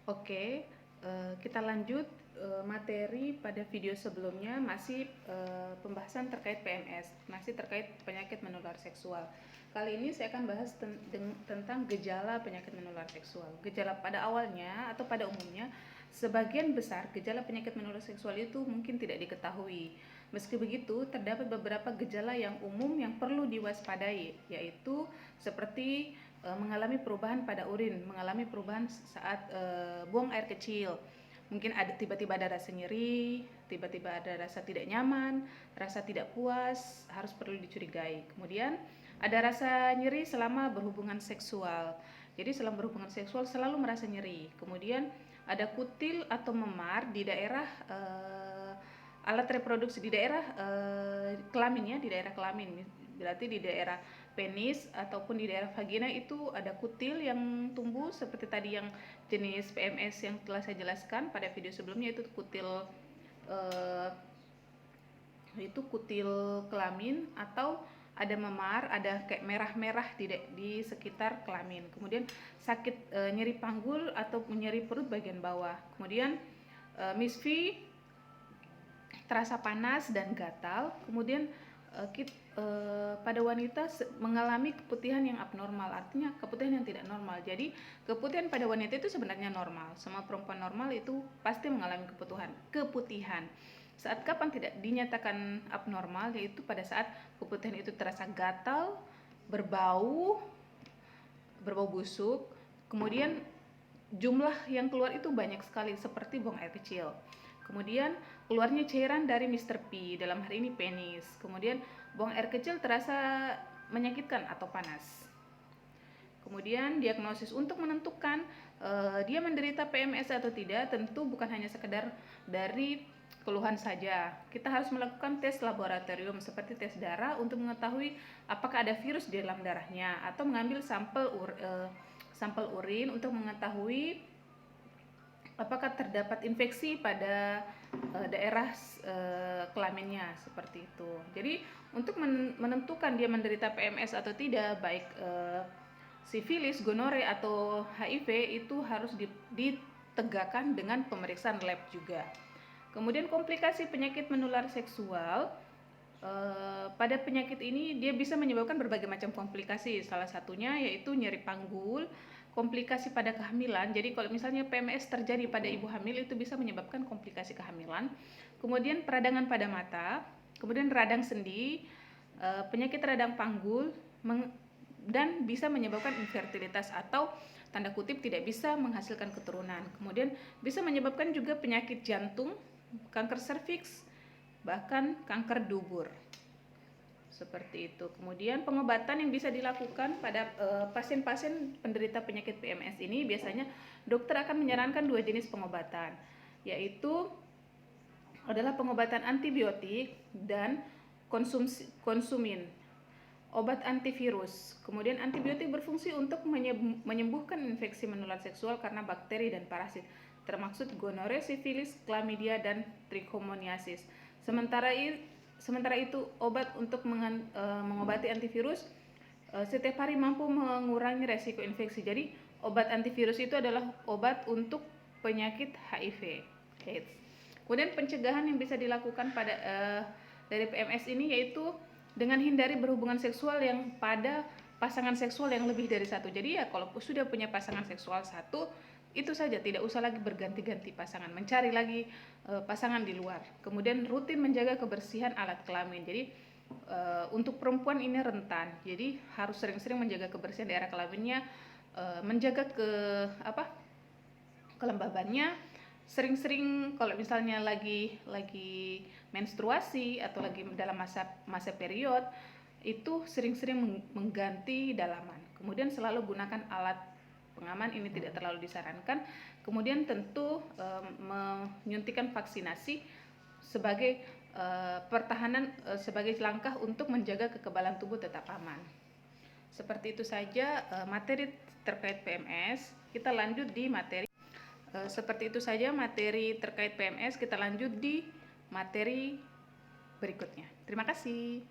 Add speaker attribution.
Speaker 1: Oke, kita lanjut materi pada video sebelumnya, masih pembahasan terkait PMS, masih terkait penyakit menular seksual. Kali ini saya akan bahas tentang gejala penyakit menular seksual. Gejala pada awalnya atau pada umumnya, sebagian besar gejala penyakit menular seksual itu mungkin tidak diketahui. Meski begitu, terdapat beberapa gejala yang umum yang perlu diwaspadai, yaitu seperti mengalami perubahan pada urin, mengalami perubahan saat buang air kecil. Mungkin ada tiba-tiba ada rasa nyeri, tiba-tiba ada rasa tidak nyaman, rasa tidak puas, harus perlu dicurigai. Kemudian ada rasa nyeri selama berhubungan seksual. Jadi selama berhubungan seksual selalu merasa nyeri. Kemudian ada kutil atau memar di daerah alat reproduksi, di daerah kelamin ya, di daerah kelamin. Berarti di daerah penis ataupun di daerah vagina itu ada kutil yang tumbuh seperti tadi yang jenis PMS yang telah saya jelaskan pada video sebelumnya, itu kutil kelamin, atau ada memar, ada kayak merah-merah di sekitar kelamin. Kemudian sakit nyeri panggul atau nyeri perut bagian bawah. Kemudian misfi, terasa panas dan gatal. Kemudian pada wanita mengalami keputihan yang abnormal, artinya keputihan yang tidak normal. Jadi keputihan pada wanita itu sebenarnya normal. Semua perempuan normal itu pasti mengalami keputihan. Saat kapan tidak dinyatakan abnormal, yaitu pada saat keputihan itu terasa gatal, berbau busuk, kemudian jumlah yang keluar itu banyak sekali seperti buang air kecil. Kemudian keluarnya cairan dari Mr. P, dalam hari ini penis. Kemudian buang air kecil terasa menyakitkan atau panas. Kemudian diagnosis untuk menentukan dia menderita PMS atau tidak, tentu bukan hanya sekedar dari keluhan saja. Kita harus melakukan tes laboratorium seperti tes darah untuk mengetahui apakah ada virus di dalam darahnya, atau mengambil sampel urin untuk mengetahui apakah terdapat infeksi pada daerah kelaminnya, seperti itu. Jadi untuk menentukan dia menderita PMS atau tidak, baik sifilis, gonore atau HIV, itu harus ditegakkan dengan pemeriksaan lab juga. Kemudian komplikasi penyakit menular seksual. Pada penyakit ini dia bisa menyebabkan berbagai macam komplikasi. Salah satunya yaitu nyeri panggul, komplikasi pada kehamilan. Jadi kalau misalnya PMS terjadi pada ibu hamil, itu bisa menyebabkan komplikasi kehamilan. Kemudian peradangan pada mata, kemudian radang sendi, penyakit radang panggul, dan bisa menyebabkan infertilitas atau tanda kutip tidak bisa menghasilkan keturunan. Kemudian bisa menyebabkan juga penyakit jantung, kanker serviks, bahkan kanker dubur. Seperti itu. Kemudian pengobatan yang bisa dilakukan pada pasien-pasien penderita penyakit PMS ini, biasanya dokter akan menyarankan dua jenis pengobatan, yaitu adalah pengobatan antibiotik dan konsumin, obat antivirus. Kemudian antibiotik berfungsi untuk menyembuhkan infeksi menular seksual karena bakteri dan parasit, termasuk gonore, sifilis, chlamydia, dan trichomoniasis. Sementara itu obat untuk mengobati antivirus setiap hari mampu mengurangi resiko infeksi. Jadi obat antivirus itu adalah obat untuk penyakit HIV/AIDS. Kemudian pencegahan yang bisa dilakukan pada dari PMS ini yaitu dengan hindari berhubungan seksual yang pada pasangan seksual yang lebih dari satu. Jadi ya kalau sudah punya pasangan seksual satu, itu saja, tidak usah lagi berganti-ganti pasangan, mencari lagi pasangan di luar. Kemudian rutin menjaga kebersihan alat kelamin. Jadi untuk perempuan ini rentan, jadi harus sering-sering menjaga kebersihan daerah kelaminnya, menjaga kelembabannya, sering-sering kalau misalnya lagi menstruasi atau lagi dalam masa period, itu sering-sering mengganti dalaman. Kemudian selalu gunakan alat pengaman, ini tidak terlalu disarankan. Kemudian tentu menyuntikkan vaksinasi sebagai pertahanan, sebagai langkah untuk menjaga kekebalan tubuh tetap aman. Seperti itu saja materi terkait PMS. Kita lanjut di materi seperti itu saja materi terkait PMS. Kita lanjut di materi berikutnya. Terima kasih.